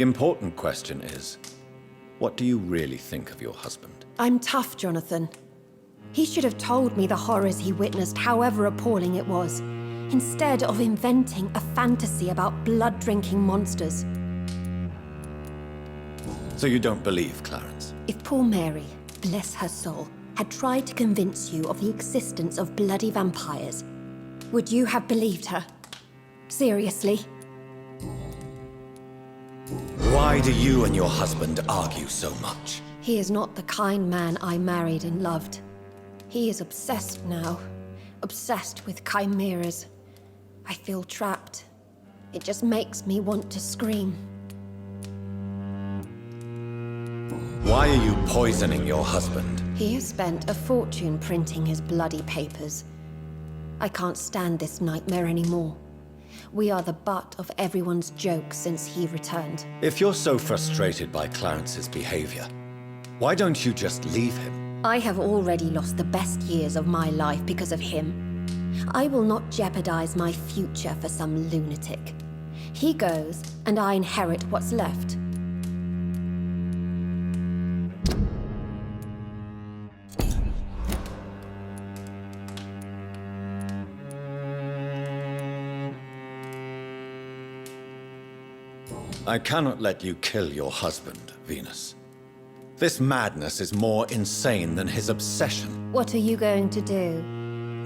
The important question is, what do you really think of your husband? I'm tough, Jonathan. He should have told me the horrors he witnessed, however appalling it was, instead of inventing a fantasy about blood-drinking monsters. So you don't believe Clarence? If poor Mary, bless her soul, had tried to convince you of the existence of bloody vampires, would you have believed her? Seriously? Why do you and your husband argue so much? He is not the kind man I married and loved. He is obsessed now. Obsessed with chimeras. I feel trapped. It just makes me want to scream. Why are you poisoning your husband? He has spent a fortune printing his bloody papers. I can't stand this nightmare anymore. We are the butt of everyone's jokes since he returned. If you're so frustrated by Clarence's behavior, why don't you just leave him? I have already lost the best years of my life because of him. I will not jeopardize my future for some lunatic. He goes, and I inherit what's left. I cannot let you kill your husband, Venus. This madness is more insane than his obsession. What are you going to do?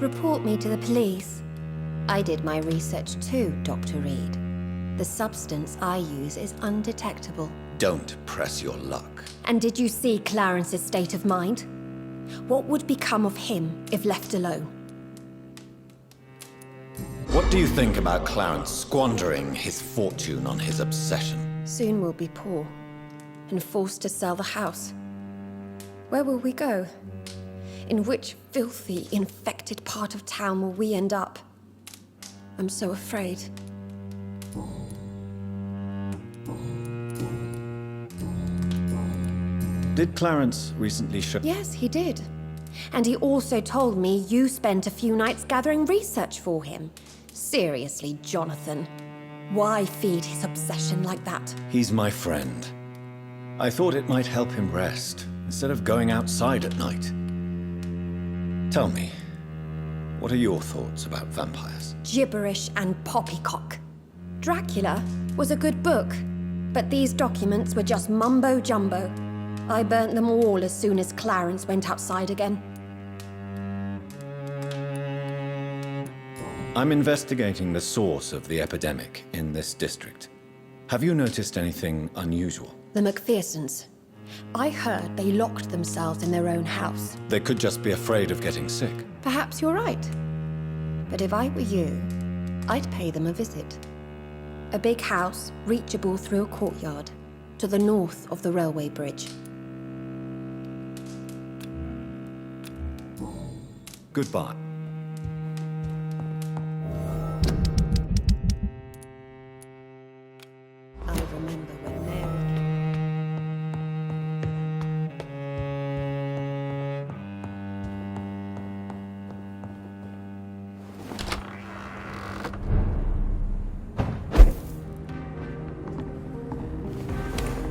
Report me to the police? I did my research too, Dr. Reed. The substance I use is undetectable. Don't press your luck. And did you see Clarence's state of mind? What would become of him if left alone? What do you think about Clarence squandering his fortune on his obsession? Soon we'll be poor, and forced to sell the house. Where will we go? In which filthy, infected part of town will we end up? I'm so afraid. Did Clarence recently show... Yes, he did. And he also told me you spent a few nights gathering research for him. Seriously, Jonathan. Why feed his obsession like that? He's my friend. I thought it might help him rest, instead of going outside at night. Tell me, what are your thoughts about vampires? Gibberish and poppycock. Dracula was a good book, but these documents were just mumbo-jumbo. I burnt them all as soon as Clarence went outside again. I'm investigating the source of the epidemic in this district. Have you noticed anything unusual? The McPhersons. I heard they locked themselves in their own house. They could just be afraid of getting sick. Perhaps you're right. But if I were you, I'd pay them a visit. A big house, reachable through a courtyard, to the north of the railway bridge. Goodbye. I remember when Mary...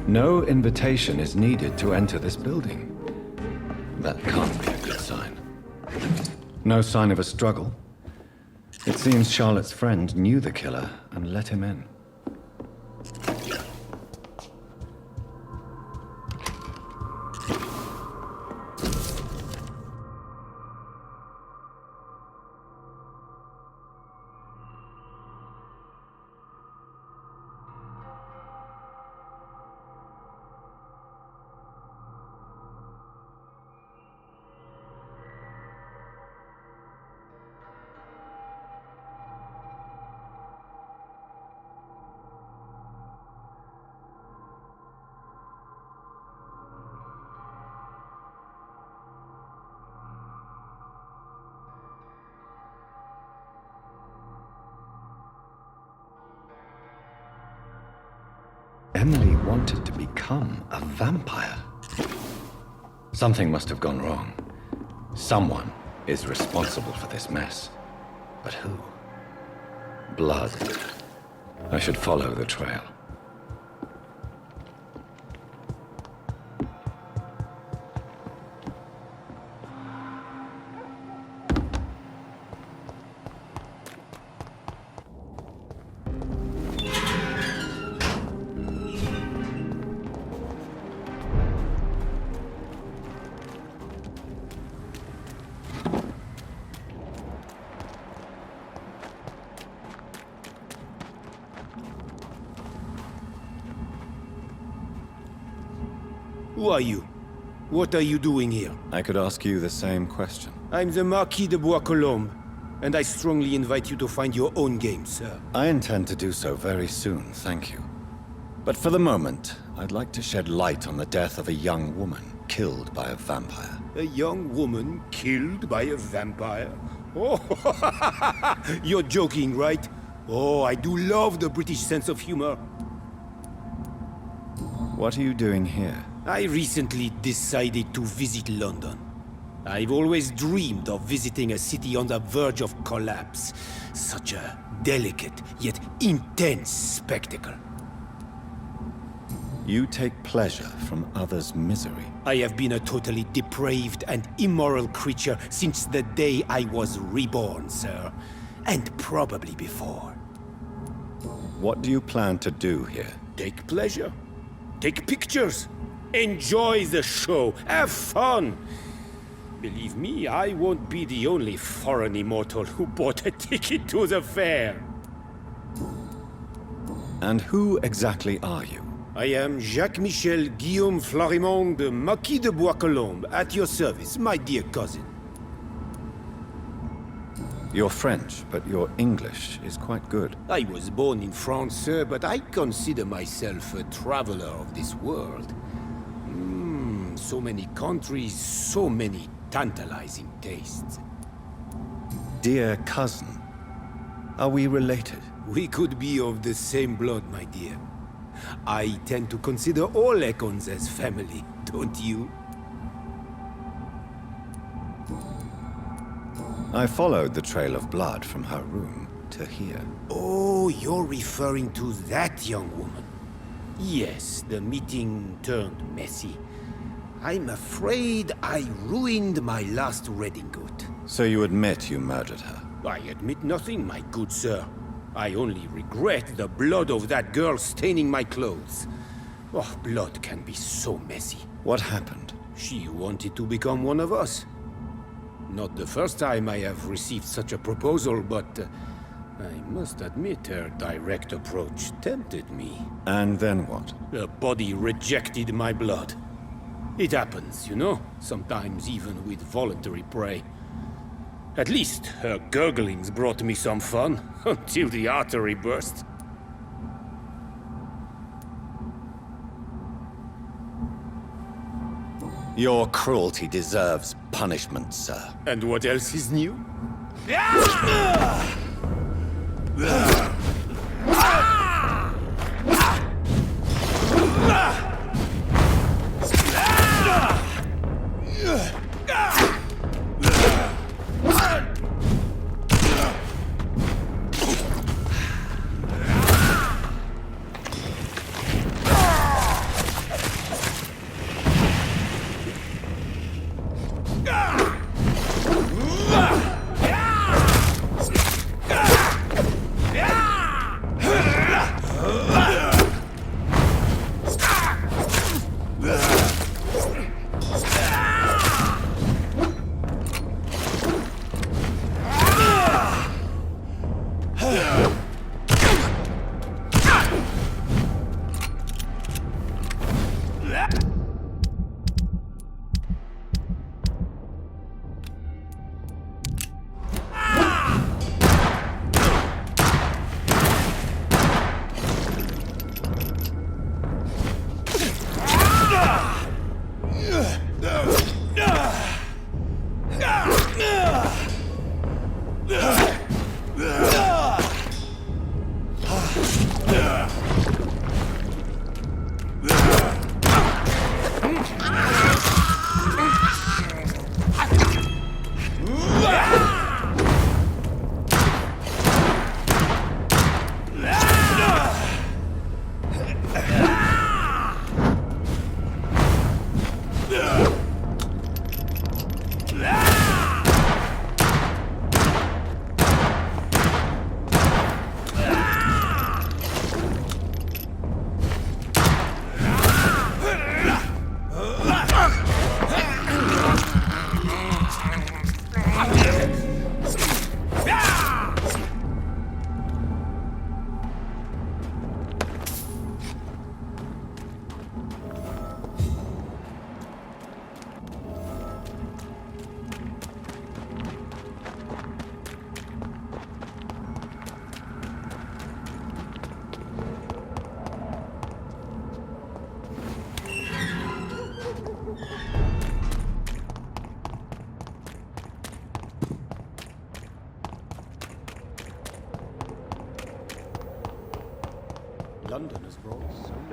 No invitation is needed to enter this building. That can't be a good sign. No sign of a struggle. It seems Charlotte's friend knew the killer and let him in. Emily wanted to become a vampire. Something must have gone wrong. Someone is responsible for this mess. But who? Blood. I should follow the trail. Who are you? What are you doing here? I could ask you the same question. I'm the Marquis de Bois-Colombes, and I strongly invite you to find your own game, sir. I intend to do so very soon, thank you. But for the moment, I'd like to shed light on the death of a young woman killed by a vampire. A young woman killed by a vampire? Oh, you're joking, right? Oh, I do love the British sense of humor. What are you doing here? I recently decided to visit London. I've always dreamed of visiting a city on the verge of collapse. Such a delicate, yet intense spectacle. You take pleasure from others' misery. I have been a totally depraved and immoral creature since the day I was reborn, sir. And probably before. What do you plan to do here? Take pleasure. Take pictures. Enjoy the show. Have fun. Believe me, I won't be the only foreign immortal who bought a ticket to the fair. And who exactly are you? I am Jacques-Michel Guillaume Florimond de Marquis de Bois-Colombes, at your service, my dear cousin. You're French, but your English is quite good. I was born in France, sir, but I consider myself a traveler of this world. So many countries, so many tantalizing tastes. Dear cousin, are we related? We could be of the same blood, my dear. I tend to consider all Econs as family, don't you? I followed the trail of blood from her room to here. Oh, you're referring to that young woman. Yes, the meeting turned messy. I'm afraid I ruined my last redingote. So you admit you murdered her? I admit nothing, my good sir. I only regret the blood of that girl staining my clothes. Oh, blood can be so messy. What happened? She wanted to become one of us. Not the first time I have received such a proposal, but I must admit her direct approach tempted me. And then what? Her body rejected my blood. It happens, you know, sometimes even with voluntary prey. At least her gurglings brought me some fun, until the artery burst. Your cruelty deserves punishment, sir. And what else is new?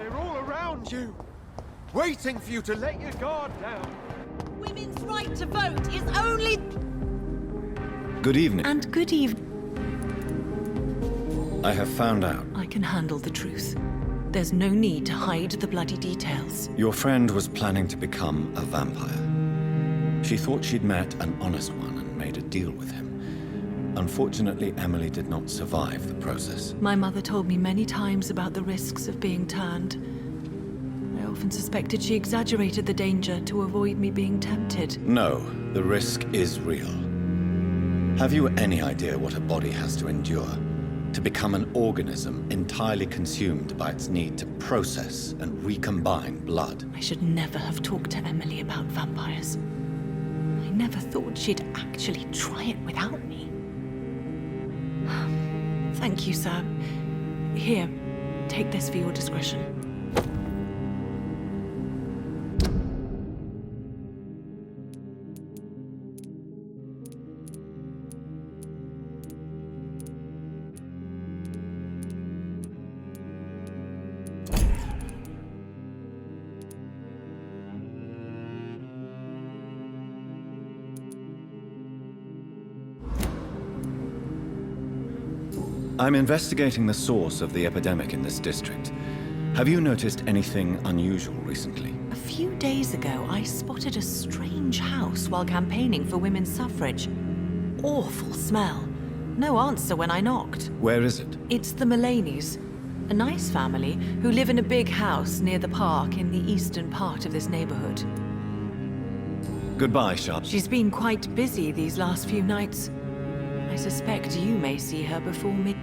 They're all around you, waiting for you to let your guard down. Women's right to vote is only... Good evening. And good evening. I have found out. I can handle the truth. There's no need to hide the bloody details. Your friend was planning to become a vampire. She thought she'd met an honest one and made a deal with him. Unfortunately, Emily did not survive the process. My mother told me many times about the risks of being turned. I often suspected she exaggerated the danger to avoid me being tempted. No, the risk is real. Have you any idea what a body has to endure? To become an organism entirely consumed by its need to process and recombine blood? I should never have talked to Emily about vampires. I never thought she'd actually try it without me. Thank you, sir. Here, take this for your discretion. I'm investigating the source of the epidemic in this district. Have you noticed anything unusual recently? A few days ago, I spotted a strange house while campaigning for women's suffrage. Awful smell. No answer when I knocked. Where is it? It's the Mullaneys, a nice family who live in a big house near the park in the eastern part of this neighborhood. Goodbye, Sharp. She's been quite busy these last few nights. I suspect you may see her before me.